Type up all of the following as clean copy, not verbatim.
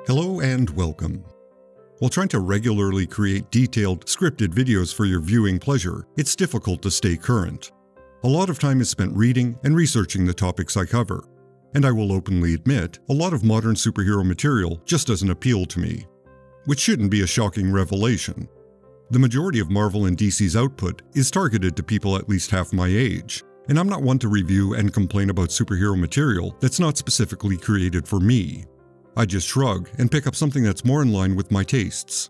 Hello and welcome. While trying to regularly create detailed, scripted videos for your viewing pleasure, it's difficult to stay current. A lot of time is spent reading and researching the topics I cover, and I will openly admit, a lot of modern superhero material just doesn't appeal to me. Which shouldn't be a shocking revelation. The majority of Marvel and DC's output is targeted to people at least half my age, and I'm not one to review and complain about superhero material that's not specifically created for me. I just shrug and pick up something that's more in line with my tastes.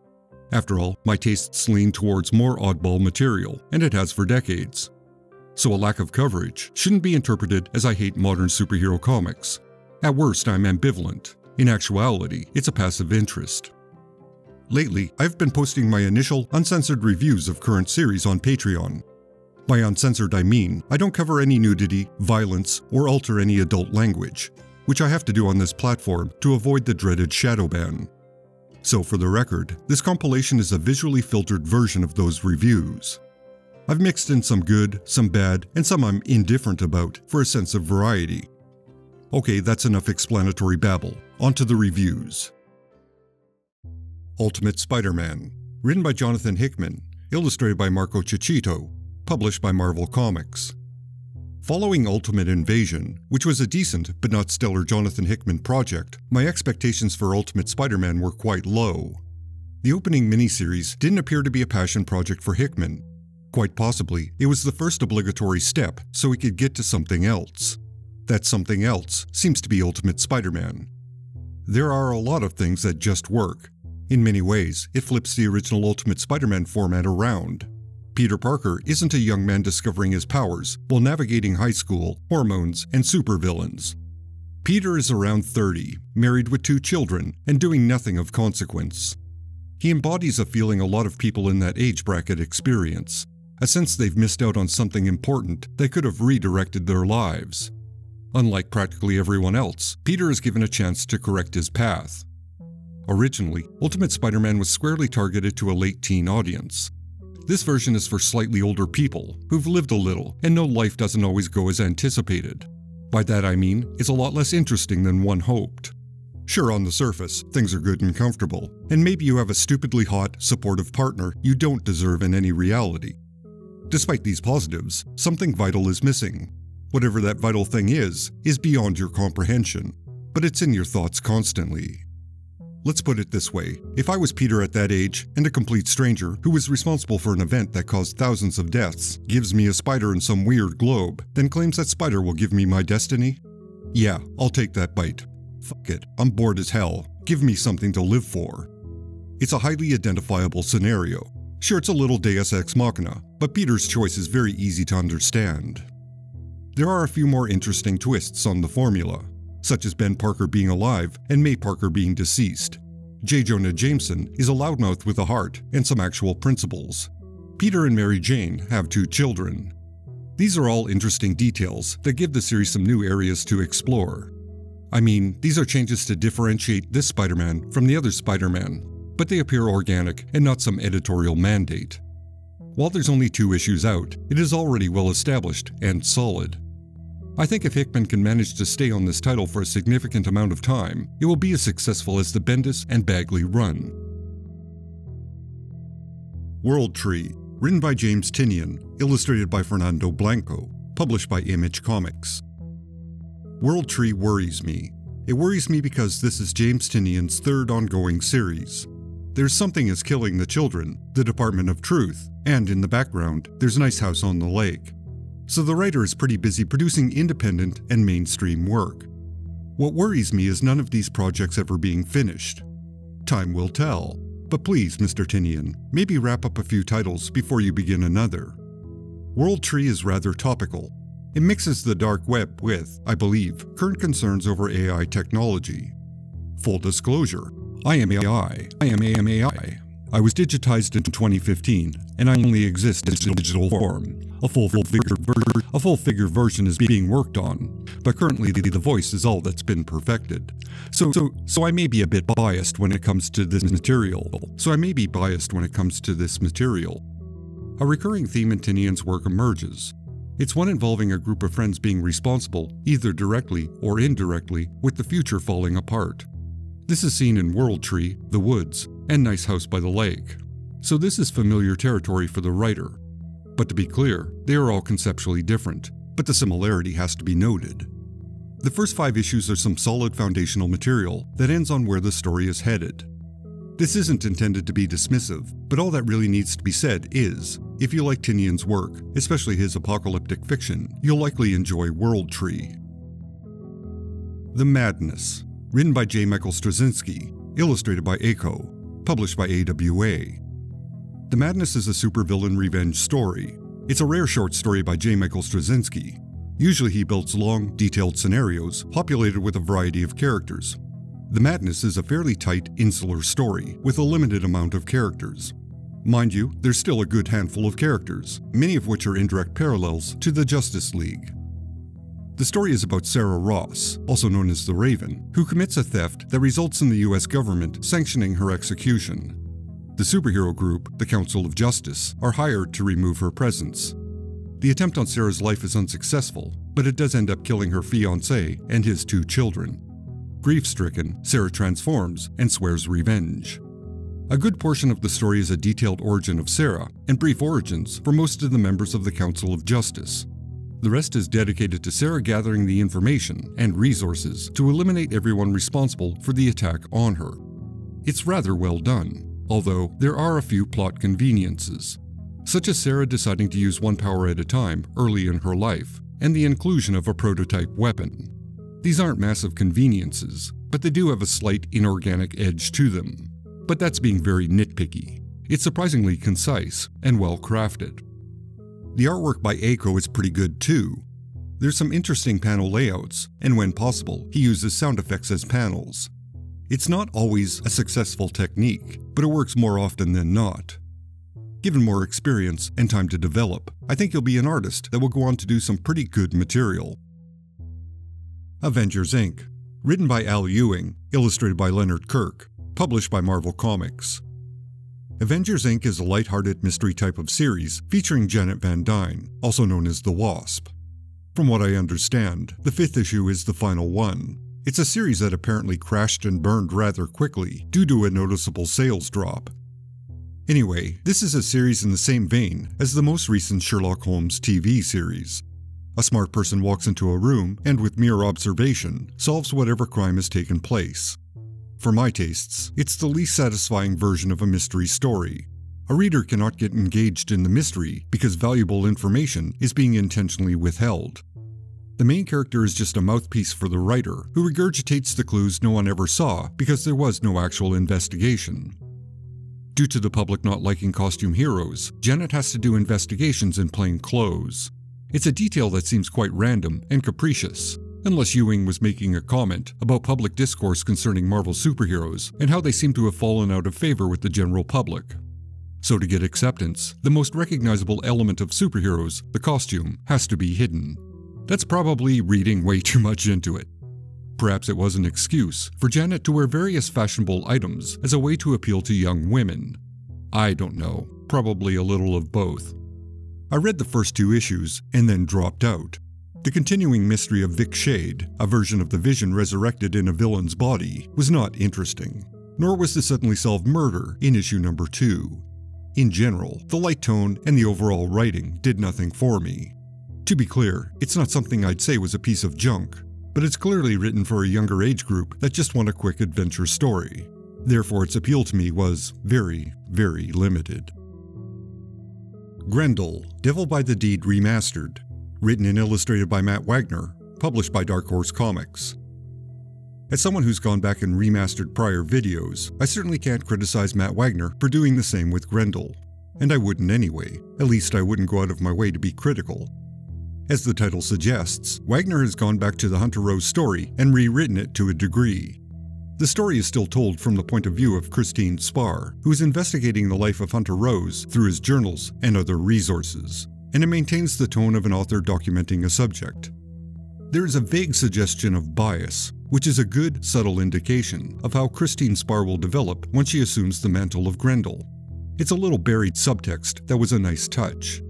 After all, my tastes lean towards more oddball material, and it has for decades. So a lack of coverage shouldn't be interpreted as I hate modern superhero comics. At worst, I'm ambivalent. In actuality, it's a passive interest. Lately, I've been posting my initial, uncensored reviews of current series on Patreon. By uncensored I mean, I don't cover any nudity, violence, or alter any adult language, which I have to do on this platform to avoid the dreaded shadow ban. So for the record, this compilation is a visually filtered version of those reviews. I've mixed in some good, some bad, and some I'm indifferent about for a sense of variety. Okay, that's enough explanatory babble. On to the reviews. Ultimate Spider-Man, written by Jonathan Hickman, illustrated by Checchetto, published by Marvel Comics. Following Ultimate Invasion, which was a decent but not stellar Jonathan Hickman project, my expectations for Ultimate Spider-Man were quite low. The opening miniseries didn't appear to be a passion project for Hickman. Quite possibly, it was the first obligatory step so he could get to something else. That something else seems to be Ultimate Spider-Man. There are a lot of things that just work. In many ways, it flips the original Ultimate Spider-Man format around. Peter Parker isn't a young man discovering his powers while navigating high school, hormones, and supervillains. Peter is around 30, married with 2 children, and doing nothing of consequence. He embodies a feeling a lot of people in that age bracket experience, a sense they've missed out on something important that could have redirected their lives. Unlike practically everyone else, Peter is given a chance to correct his path. Originally, Ultimate Spider-Man was squarely targeted to a late teen audience. This version is for slightly older people who've lived a little and know life doesn't always go as anticipated. By that I mean, it's a lot less interesting than one hoped. Sure, on the surface, things are good and comfortable, and maybe you have a stupidly hot, supportive partner you don't deserve in any reality. Despite these positives, something vital is missing. Whatever that vital thing is beyond your comprehension, but it's in your thoughts constantly. Let's put it this way, if I was Peter at that age, and a complete stranger who was responsible for an event that caused thousands of deaths, gives me a spider in some weird globe, then claims that spider will give me my destiny? Yeah, I'll take that bite. Fuck it, I'm bored as hell. Give me something to live for. It's a highly identifiable scenario. Sure, it's a little Deus Ex Machina, but Peter's choice is very easy to understand. There are a few more interesting twists on the formula, such as Ben Parker being alive and May Parker being deceased. J. Jonah Jameson is a loudmouth with a heart and some actual principles. Peter and Mary Jane have 2 children. These are all interesting details that give the series some new areas to explore. I mean, these are changes to differentiate this Spider-Man from the other Spider-Man, but they appear organic and not some editorial mandate. While there's only 2 issues out, it is already well established and solid. I think if Hickman can manage to stay on this title for a significant amount of time, it will be as successful as the Bendis and Bagley run. World Tree, written by James Tynion, illustrated by Fernando Blanco, published by Image Comics. World Tree worries me. It worries me because this is James Tynion's 3rd ongoing series. There's Something is Killing the Children, The Department of Truth, and in the background, there's Nice House on the Lake. So the writer is pretty busy producing independent and mainstream work. What worries me is none of these projects ever being finished. Time will tell. But please, Mr. Tynion, maybe wrap up a few titles before you begin another. World Tree is rather topical. It mixes the dark web with, I believe, current concerns over AI technology. Full disclosure, I am AI. I was digitized in 2015, and I only exist in digital form. A full-figure version is being worked on, but currently the voice is all that's been perfected. So I may be a bit biased when it comes to this material. A recurring theme in Tynion's work emerges. It's one involving a group of friends being responsible, either directly or indirectly, with the future falling apart. This is seen in World Tree, The Woods, and Nice House by the Lake. So this is familiar territory for the writer. But to be clear, they are all conceptually different, but the similarity has to be noted. The first 5 issues are some solid foundational material that ends on where the story is headed. This isn't intended to be dismissive, but all that really needs to be said is, if you like Tynion's work, especially his apocalyptic fiction, you'll likely enjoy World Tree. The Madness, written by J. Michael Straczynski, illustrated by Echo, published by AWA. The Madness is a supervillain revenge story. It's a rare short story by J. Michael Straczynski. Usually he builds long, detailed scenarios, populated with a variety of characters. The Madness is a fairly tight, insular story, with a limited amount of characters. Mind you, there's still a good handful of characters, many of which are indirect parallels to the Justice League. The story is about Sarah Ross, also known as the Raven, who commits a theft that results in the US government sanctioning her execution. The superhero group, the Council of Justice, are hired to remove her presence. The attempt on Sarah's life is unsuccessful, but it does end up killing her fiancé and his 2 children. Grief-stricken, Sarah transforms and swears revenge. A good portion of the story is a detailed origin of Sarah and brief origins for most of the members of the Council of Justice. The rest is dedicated to Sarah gathering the information and resources to eliminate everyone responsible for the attack on her. It's rather well done, although there are a few plot conveniences, such as Sarah deciding to use one power at a time early in her life, and the inclusion of a prototype weapon. These aren't massive conveniences, but they do have a slight inorganic edge to them. But that's being very nitpicky. It's surprisingly concise and well crafted. The artwork by Echo is pretty good too. There's some interesting panel layouts, and when possible, he uses sound effects as panels. It's not always a successful technique, but it works more often than not. Given more experience and time to develop, I think you'll be an artist that will go on to do some pretty good material. Avengers Inc., written by Al Ewing, illustrated by Leonard Kirk, published by Marvel Comics. Avengers Inc. is a light-hearted mystery type of series featuring Janet Van Dyne, also known as the Wasp. From what I understand, the 5th issue is the final one. It's a series that apparently crashed and burned rather quickly due to a noticeable sales drop. Anyway, this is a series in the same vein as the most recent Sherlock Holmes TV series. A smart person walks into a room and, with mere observation, solves whatever crime has taken place. For my tastes, it's the least satisfying version of a mystery story. A reader cannot get engaged in the mystery because valuable information is being intentionally withheld. The main character is just a mouthpiece for the writer, who regurgitates the clues no one ever saw because there was no actual investigation. Due to the public not liking costume heroes, Janet has to do investigations in plain clothes. It's a detail that seems quite random and capricious, unless Ewing was making a comment about public discourse concerning Marvel superheroes and how they seem to have fallen out of favor with the general public. So to get acceptance, the most recognizable element of superheroes, the costume, has to be hidden. That's probably reading way too much into it. Perhaps it was an excuse for Janet to wear various fashionable items as a way to appeal to young women. I don't know, probably a little of both. I read the first 2 issues and then dropped out. The continuing mystery of Vic Shade, a version of the Vision resurrected in a villain's body, was not interesting, nor was the suddenly solved murder in issue number 2. In general, the light tone and the overall writing did nothing for me. To be clear, it's not something I'd say was a piece of junk, but it's clearly written for a younger age group that just want a quick adventure story. Therefore, its appeal to me was very, very limited. Grendel, Devil by the Deed Remastered, written and illustrated by Matt Wagner, published by Dark Horse Comics. As someone who's gone back and remastered prior videos, I certainly can't criticize Matt Wagner for doing the same with Grendel. And I wouldn't anyway, at least I wouldn't go out of my way to be critical. As the title suggests, Wagner has gone back to the Hunter Rose story and rewritten it to a degree. The story is still told from the point of view of Christine Spar, who is investigating the life of Hunter Rose through his journals and other resources, and it maintains the tone of an author documenting a subject. There is a vague suggestion of bias, which is a good, subtle indication of how Christine Spar will develop once she assumes the mantle of Grendel. It's a little buried subtext that was a nice touch.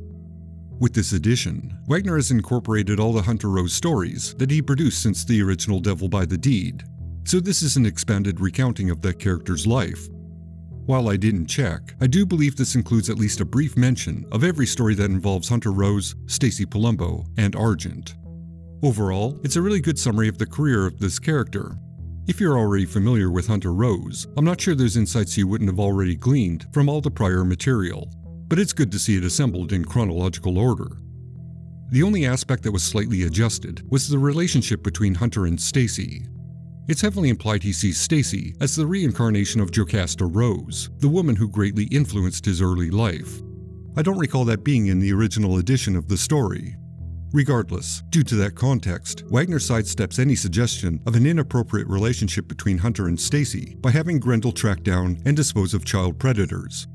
With this edition, Wagner has incorporated all the Hunter Rose stories that he produced since the original Devil by the Deed. so this is an expanded recounting of that character's life. While I didn't check, I do believe this includes at least a brief mention of every story that involves Hunter Rose, Stacy Palumbo, and Argent. Overall, it's a really good summary of the career of this character. If you're already familiar with Hunter Rose, I'm not sure there's insights you wouldn't have already gleaned from all the prior material, but it's good to see it assembled in chronological order. The only aspect that was slightly adjusted was the relationship between Hunter and Stacy. It's heavily implied he sees Stacy as the reincarnation of Jocasta Rose, the woman who greatly influenced his early life. I don't recall that being in the original edition of the story. Regardless, due to that context, Wagner sidesteps any suggestion of an inappropriate relationship between Hunter and Stacy by having Grendel track down and dispose of child predators,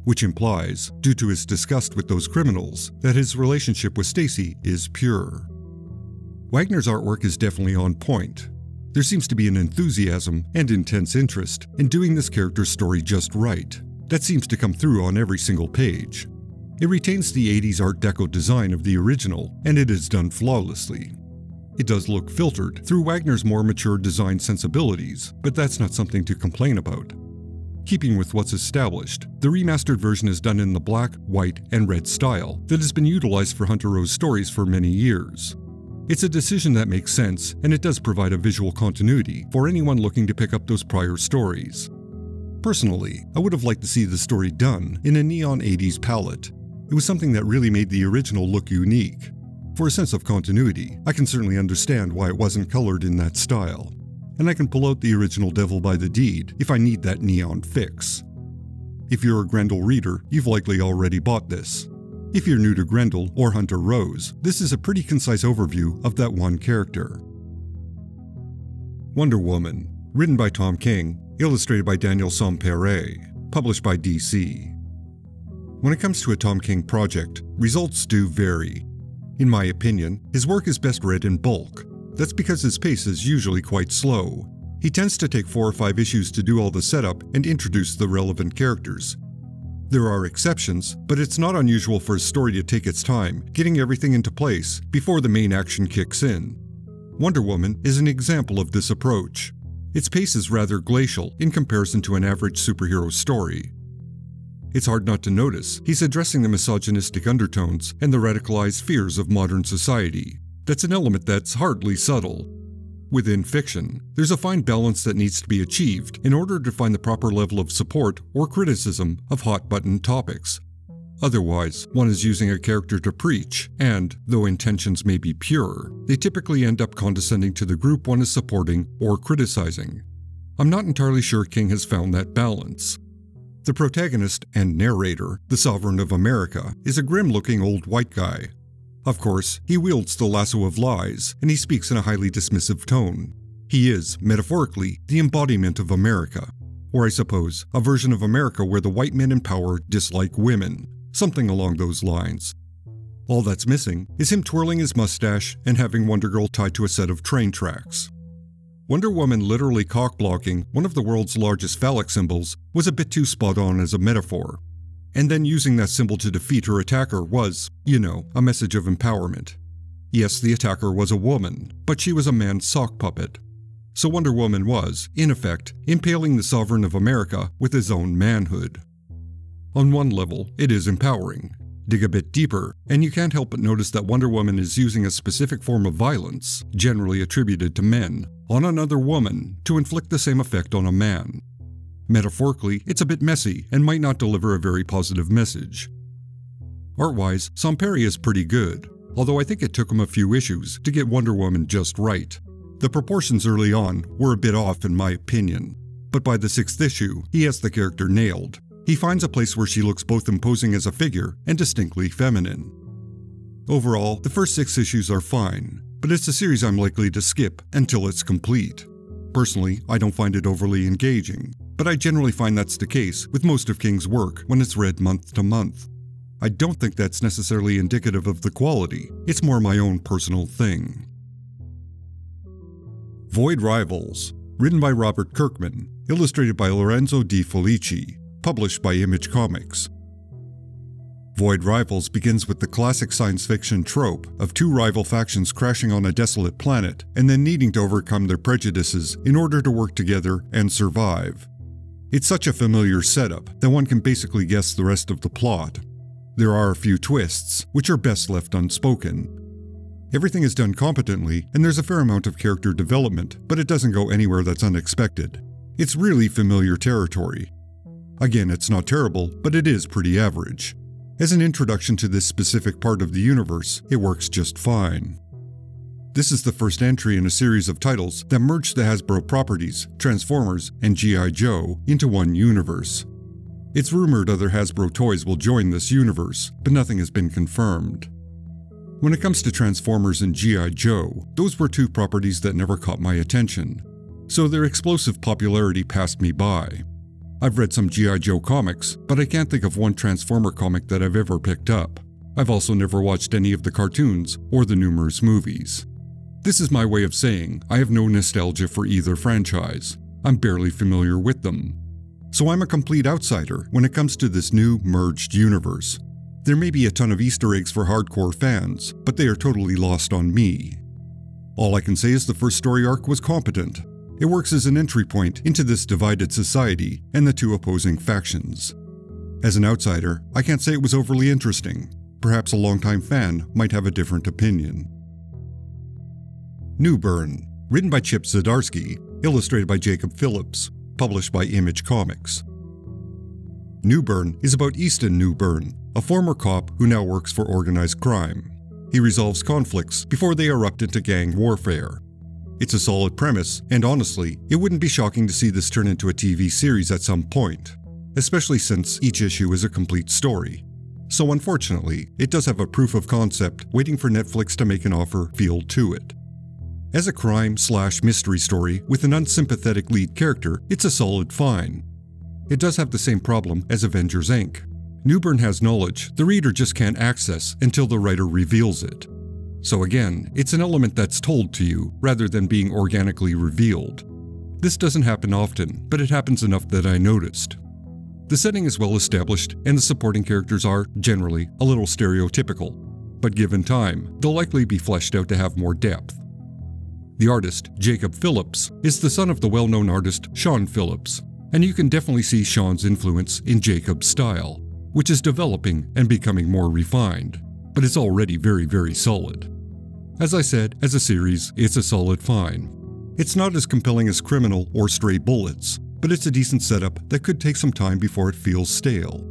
which implies, due to his disgust with those criminals, that his relationship with Stacy is pure. Wagner's artwork is definitely on point. There seems to be an enthusiasm and intense interest in doing this character's story just right. That seems to come through on every single page. It retains the 80s Art Deco design of the original, and it is done flawlessly. It does look filtered through Wagner's more mature design sensibilities, but that's not something to complain about. Keeping with what's established, the remastered version is done in the black, white, and red style that has been utilized for Hunter Rose stories for many years. It's a decision that makes sense, and it does provide a visual continuity for anyone looking to pick up those prior stories. Personally, I would have liked to see the story done in a neon 80s palette. It was something that really made the original look unique. For a sense of continuity, I can certainly understand why it wasn't colored in that style, and I can pull out the original Devil by the Deed if I need that neon fix. If you're a Grendel reader, you've likely already bought this. If you're new to Grendel or Hunter Rose, this is a pretty concise overview of that one character. Wonder Woman, written by Tom King, illustrated by Daniel Sampere, published by DC. When it comes to a Tom King project, results do vary. In my opinion, his work is best read in bulk. That's because his pace is usually quite slow. He tends to take 4 or 5 issues to do all the setup and introduce the relevant characters. There are exceptions, but it's not unusual for a story to take its time, getting everything into place before the main action kicks in. Wonder Woman is an example of this approach. Its pace is rather glacial in comparison to an average superhero story. It's hard not to notice he's addressing the misogynistic undertones and the radicalized fears of modern society. That's an element that's hardly subtle. Within fiction, there's a fine balance that needs to be achieved in order to find the proper level of support or criticism of hot-button topics. Otherwise, one is using a character to preach, and, though intentions may be pure, they typically end up condescending to the group one is supporting or criticizing. I'm not entirely sure King has found that balance. The protagonist and narrator, the Sovereign of America, is a grim-looking old white guy. Of course, he wields the lasso of lies, and he speaks in a highly dismissive tone. He is, metaphorically, the embodiment of America. Or I suppose, a version of America where the white men in power dislike women. Something along those lines. All that's missing is him twirling his mustache and having Wonder Girl tied to a set of train tracks. Wonder Woman literally cock-blocking one of the world's largest phallic symbols was a bit too spot-on as a metaphor. And then using that symbol to defeat her attacker was, a message of empowerment. Yes, the attacker was a woman, but she was a man's sock puppet. So Wonder Woman was, in effect, impaling the Sovereign of America with his own manhood. On one level, it is empowering. Dig a bit deeper, and you can't help but notice that Wonder Woman is using a specific form of violence, generally attributed to men, on another woman to inflict the same effect on a man. Metaphorically, it's a bit messy and might not deliver a very positive message. Art-wise, Sampere is pretty good, although I think it took him a few issues to get Wonder Woman just right. The proportions early on were a bit off in my opinion, but by the 6th issue, he has the character nailed. He finds a place where she looks both imposing as a figure and distinctly feminine. Overall, the first 6 issues are fine, but it's a series I'm likely to skip until it's complete. Personally, I don't find it overly engaging, but I generally find that's the case with most of King's work when it's read month to month. I don't think that's necessarily indicative of the quality, it's more my own personal thing. Void Rivals, written by Robert Kirkman, illustrated by Lorenzo di Felici, published by Image Comics. Void Rivals begins with the classic science fiction trope of two rival factions crashing on a desolate planet and then needing to overcome their prejudices in order to work together and survive. It's such a familiar setup that one can basically guess the rest of the plot. There are a few twists, which are best left unspoken. Everything is done competently, and there's a fair amount of character development, but it doesn't go anywhere that's unexpected. It's really familiar territory. Again, it's not terrible, but it is pretty average. As an introduction to this specific part of the universe, it works just fine. This is the first entry in a series of titles that merge the Hasbro properties, Transformers, and G.I. Joe into one universe. It's rumored other Hasbro toys will join this universe, but nothing has been confirmed. When it comes to Transformers and G.I. Joe, those were two properties that never caught my attention, so their explosive popularity passed me by. I've read some G.I. Joe comics, but I can't think of one Transformer comic that I've ever picked up. I've also never watched any of the cartoons or the numerous movies. This is my way of saying I have no nostalgia for either franchise. I'm barely familiar with them. So I'm a complete outsider when it comes to this new merged universe. There may be a ton of Easter eggs for hardcore fans, but they are totally lost on me. All I can say is the first story arc was competent. It works as an entry point into this divided society and the two opposing factions. As an outsider, I can't say it was overly interesting. Perhaps a longtime fan might have a different opinion. Newburn, written by Chip Zdarsky, illustrated by Jacob Phillips, published by Image Comics. Newburn is about Easton Newburn, a former cop who now works for organized crime. He resolves conflicts before they erupt into gang warfare. It's a solid premise, and honestly, it wouldn't be shocking to see this turn into a TV series at some point, especially since each issue is a complete story. So unfortunately, it does have a proof of concept waiting for Netflix to make an offer feel to it. As a crime/mystery story with an unsympathetic lead character, it's a solid fine. It does have the same problem as Avengers Inc. Newburn has knowledge the reader just can't access until the writer reveals it. So again, it's an element that's told to you rather than being organically revealed. This doesn't happen often, but it happens enough that I noticed. The setting is well established, and the supporting characters are, generally, a little stereotypical, but given time, they'll likely be fleshed out to have more depth. The artist, Jacob Phillips, is the son of the well-known artist Sean Phillips, and you can definitely see Sean's influence in Jacob's style, which is developing and becoming more refined, but it's already very, very solid. As I said, as a series, it's a solid fine. It's not as compelling as Criminal or Stray Bullets, but it's a decent setup that could take some time before it feels stale.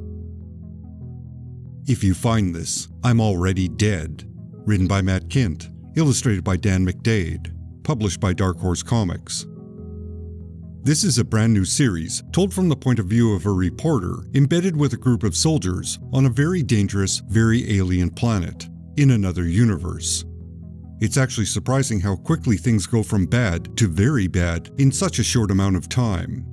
If you find this, I'm Already Dead, written by Matt Kindt, illustrated by Dan McDade, published by Dark Horse Comics. This is a brand new series told from the point of view of a reporter embedded with a group of soldiers on a very dangerous, very alien planet in another universe. It's actually surprising how quickly things go from bad to very bad in such a short amount of time.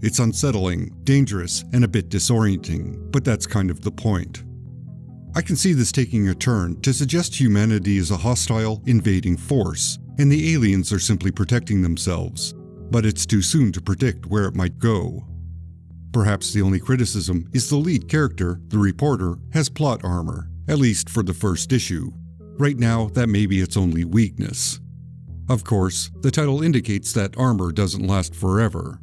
It's unsettling, dangerous, and a bit disorienting, but that's kind of the point. I can see this taking a turn to suggest humanity is a hostile, invading force, and the aliens are simply protecting themselves. But it's too soon to predict where it might go. Perhaps the only criticism is the lead character, the reporter, has plot armor, at least for the first issue. Right now, that may be its only weakness. Of course, the title indicates that armor doesn't last forever.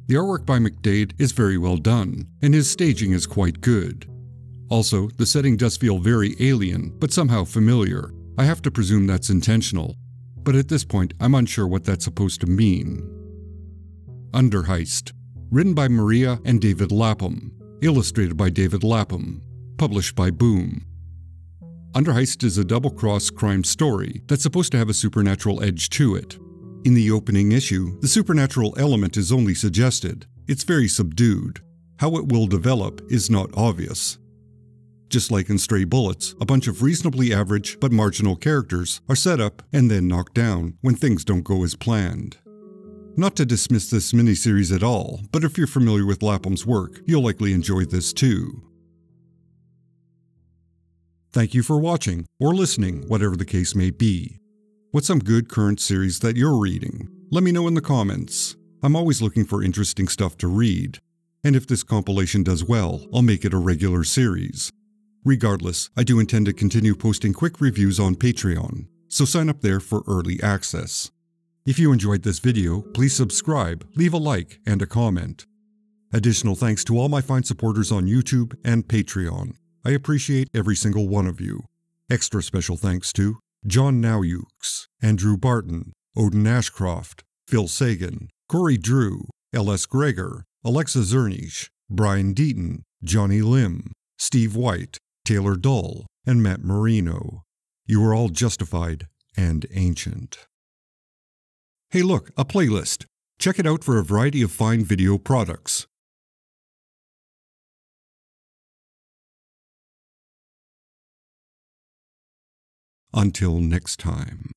The artwork by McDade is very well done, and his staging is quite good. Also, the setting does feel very alien, but somehow familiar. I have to presume that's intentional. But at this point, I'm unsure what that's supposed to mean. Underheist, written by Maria and David Lapham, illustrated by David Lapham, published by Boom. Underheist is a double-cross crime story that's supposed to have a supernatural edge to it. In the opening issue, the supernatural element is only suggested. It's very subdued. How it will develop is not obvious. Just like in Stray Bullets, a bunch of reasonably average but marginal characters are set up and then knocked down when things don't go as planned. Not to dismiss this miniseries at all, but if you're familiar with Lapham's work, you'll likely enjoy this too. Thank you for watching, or listening, whatever the case may be. What's some good current series that you're reading? Let me know in the comments. I'm always looking for interesting stuff to read, and if this compilation does well, I'll make it a regular series. Regardless, I do intend to continue posting quick reviews on Patreon, so sign up there for early access. If you enjoyed this video, please subscribe, leave a like, and a comment. Additional thanks to all my fine supporters on YouTube and Patreon. I appreciate every single one of you. Extra special thanks to John Nowukes, Andrew Barton, Odin Ashcroft, Phil Sagan, Corey Drew, L.S. Greger, Alexa Zernish, Brian Deaton, Johnny Lim, Steve White, Taylor Dull, and Matt Marino. You are all justified and ancient. Hey look, a playlist. Check it out for a variety of fine video products. Until next time.